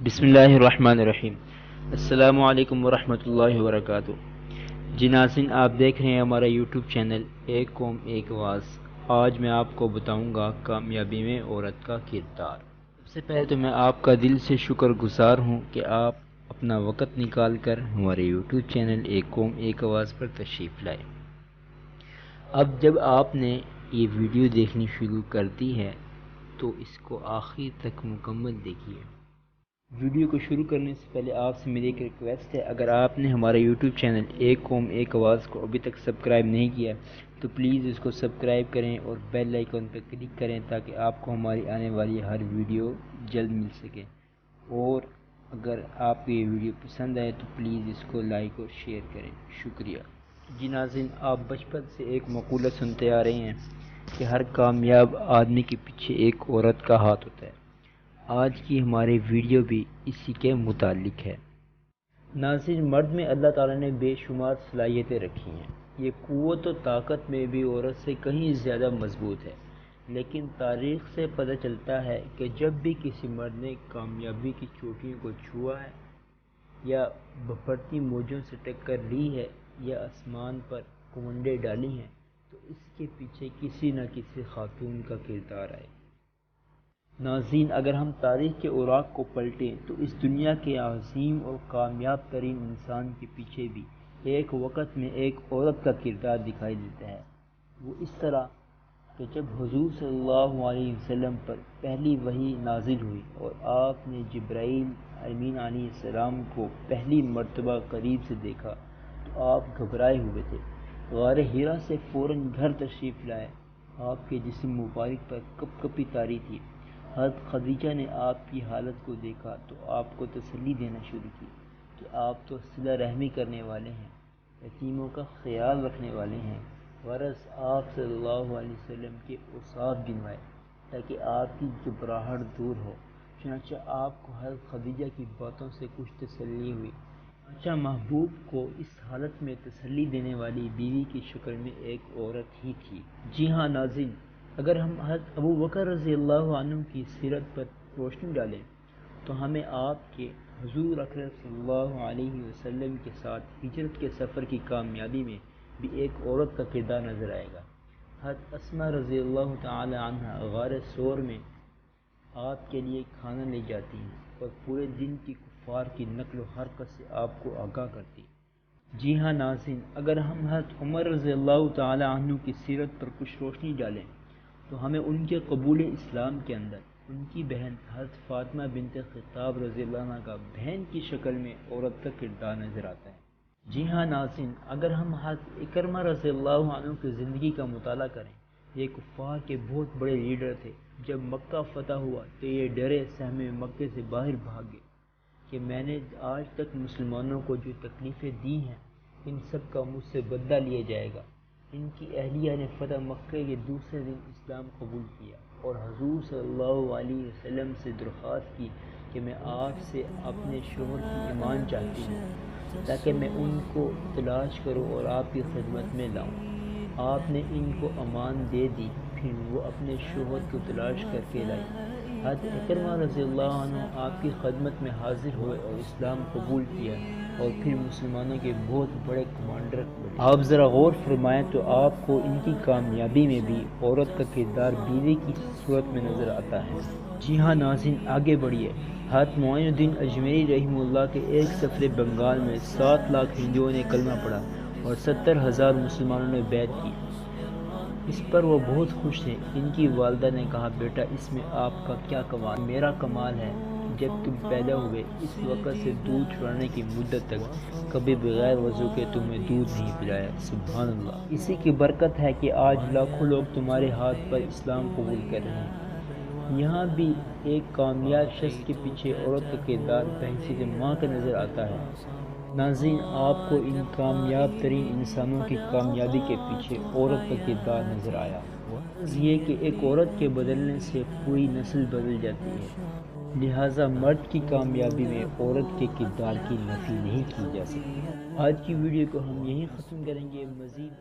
بسم اللہ الرحمن الرحیم۔ السلام علیکم ورحمۃ اللہ وبرکاتہ۔ جی ناظرین، آپ دیکھ رہے ہیں ہمارا یوٹیوب چینل ایک قوم ایک آواز۔ آج میں آپ کو بتاؤں گا کامیابی میں عورت کا کردار۔ سب سے پہلے تو میں آپ کا دل سے شکر گزار ہوں کہ آپ اپنا وقت نکال کر ہمارے یوٹیوب چینل ایک قوم ایک آواز پر تشریف لائے۔ اب جب آپ نے یہ ویڈیو دیکھنی شروع کر دی ہے تو اس کو آخر تک مکمل دیکھیے۔ ویڈیو کو شروع کرنے سے پہلے آپ سے میری ایک ریکویسٹ ہے، اگر آپ نے ہمارے یوٹیوب چینل ایک قوم ایک آواز کو ابھی تک سبسکرائب نہیں کیا تو پلیز اس کو سبسکرائب کریں اور بیل آئیکن پر کلک کریں تاکہ آپ کو ہماری آنے والی ہر ویڈیو جلد مل سکے، اور اگر آپ کو یہ ویڈیو پسند آئے تو پلیز اس کو لائک اور شیئر کریں۔ شکریہ۔ جی ناظرین، آپ بچپن سے ایک مقولہ سنتے آ رہے ہیں کہ ہر کامیاب آدمی کے پیچھے ایک عورت کا ہاتھ ہوتا ہے۔ آج کی ہماری ویڈیو بھی اسی کے متعلق ہے۔ ناظرین، مرد میں اللہ تعالیٰ نے بے شمار صلاحیتیں رکھی ہیں۔ یہ قوت و طاقت میں بھی عورت سے کہیں زیادہ مضبوط ہے، لیکن تاریخ سے پتہ چلتا ہے کہ جب بھی کسی مرد نے کامیابی کی چوٹیوں کو چھوا ہے، یا بھرتی موجوں سے ٹکر لی ہے، یا آسمان پر کمانڈیں ڈالی ہیں، تو اس کے پیچھے کسی نہ کسی خاتون کا کردار ہے۔ ناظرین، اگر ہم تاریخ کے اوراق کو پلٹیں تو اس دنیا کے عظیم اور کامیاب ترین انسان کے پیچھے بھی ایک وقت میں ایک عورت کا کردار دکھائی دیتا ہے۔ وہ اس طرح کہ جب حضور صلی اللہ علیہ وسلم پر پہلی وحی نازل ہوئی اور آپ نے جبرائیل امین علیہ السلام کو پہلی مرتبہ قریب سے دیکھا تو آپ گھبرائے ہوئے تھے۔ غار حرا سے فوراً گھر تشریف لائے۔ آپ کے جسم مبارک پر کپ کپی طاری تھی۔ حضرت خدیجہ نے آپ کی حالت کو دیکھا تو آپ کو تسلی دینا شروع کی کہ آپ تو صلہ رحمی کرنے والے ہیں، یتیموں کا خیال رکھنے والے ہیں۔ غرض آپ صلی اللہ علیہ وسلم کے اوصاف گنوائے تاکہ آپ کی گھبراہٹ دور ہو۔ چنانچہ آپ کو حضرت خدیجہ کی باتوں سے کچھ تسلی ہوئی۔ چنانچہ محبوب کو اس حالت میں تسلی دینے والی بیوی کی شکل میں ایک عورت ہی تھی۔ جی ہاں ناظرین، اگر ہم حضرت ابوبکر رضی اللہ عنہ کی سیرت پر روشنی ڈالیں تو ہمیں آپ کے حضور اکرم صلی اللہ علیہ وسلم کے ساتھ ہجرت کے سفر کی کامیابی میں بھی ایک عورت کا کردار نظر آئے گا۔ حضرت اسماء رضی اللہ تعالی عنہ غار ثور میں آپ کے لیے کھانا لے جاتی ہیں اور پورے دن کی کفار کی نقل و حرکت سے آپ کو آگاہ کرتی۔ جی ہاں ناظرین، اگر ہم حضرت عمر رضی اللہ تعالی عنہ کی سیرت پر کچھ روشنی ڈالیں تو ہمیں ان کے قبول اسلام کے اندر ان کی بہن حضرت فاطمہ بنت خطاب رضی اللہ عنہ کا بہن کی شکل میں عورت کا کردار نظر آتا ہے۔ جی ہاں ناظرین، اگر ہم حضرت اکرمہ رضی اللہ عنہ کی زندگی کا مطالعہ کریں، یہ کفار کے بہت بڑے لیڈر تھے۔ جب مکہ فتح ہوا تو یہ ڈرے سہمے مکے سے باہر بھاگ گئے کہ میں نے آج تک مسلمانوں کو جو تکلیفیں دی ہیں ان سب کا مجھ سے بدلہ لیا جائے گا۔ ان کی اہلیہ نے فتح مکہ کے دوسرے دن اسلام قبول کیا اور حضور صلی اللہ علیہ وسلم سے درخواست کی کہ میں آپ سے اپنے شوہر کی ایمان چاہتی ہوں تاکہ میں ان کو تلاش کروں اور آپ کی خدمت میں لاؤں۔ آپ نے ان کو امان دے دی، پھر وہ اپنے شوہر کو تلاش کر کے لائی۔ حضرت اکرمہ رضی اللہ عنہ آپ کی خدمت میں حاضر ہوئے اور اسلام قبول کیا اور پھر مسلمانوں کے بہت بڑے کمانڈر بنے۔ آپ ذرا غور فرمائیں تو آپ کو ان کی کامیابی میں بھی عورت کا کردار بیوی کی صورت میں نظر آتا ہے۔ جی ہاں ناظرین، آگے بڑھیے۔ حضرت معین الدین اجمیری رحمہ اللہ کے ایک سفر بنگال میں 7 لاکھ ہندوؤں نے کلمہ پڑھا اور 70,000 مسلمانوں نے بیعت کی۔ اس پر وہ بہت خوش تھے۔ ان کی والدہ نے کہا، بیٹا اس میں آپ کا کیا کمال؟ میرا کمال ہے کہ جب تم پیدا ہوئے اس وقت سے دودھ چھوڑنے کی مدت تک کبھی بغیر وضو کے تمہیں دودھ نہیں پلایا۔ سبحان اللہ۔ اسی کی برکت ہے کہ آج لاکھوں لوگ تمہارے ہاتھ پر اسلام قبول کر رہے ہیں۔ یہاں بھی ایک کامیاب شخص کے پیچھے عورت کا کردار بحیثیت ماں کا نظر آتا ہے۔ ناظرین، آپ کو ان کامیاب ترین انسانوں کی کامیابی کے پیچھے عورت کا کردار نظر آیا۔ یہ کہ ایک عورت کے بدلنے سے پوری نسل بدل جاتی ہے، لہٰذا مرد کی کامیابی میں عورت کے کردار کی نفی نہیں کی جا سکتی۔ آج کی ویڈیو کو ہم یہیں ختم کریں گے۔ مزید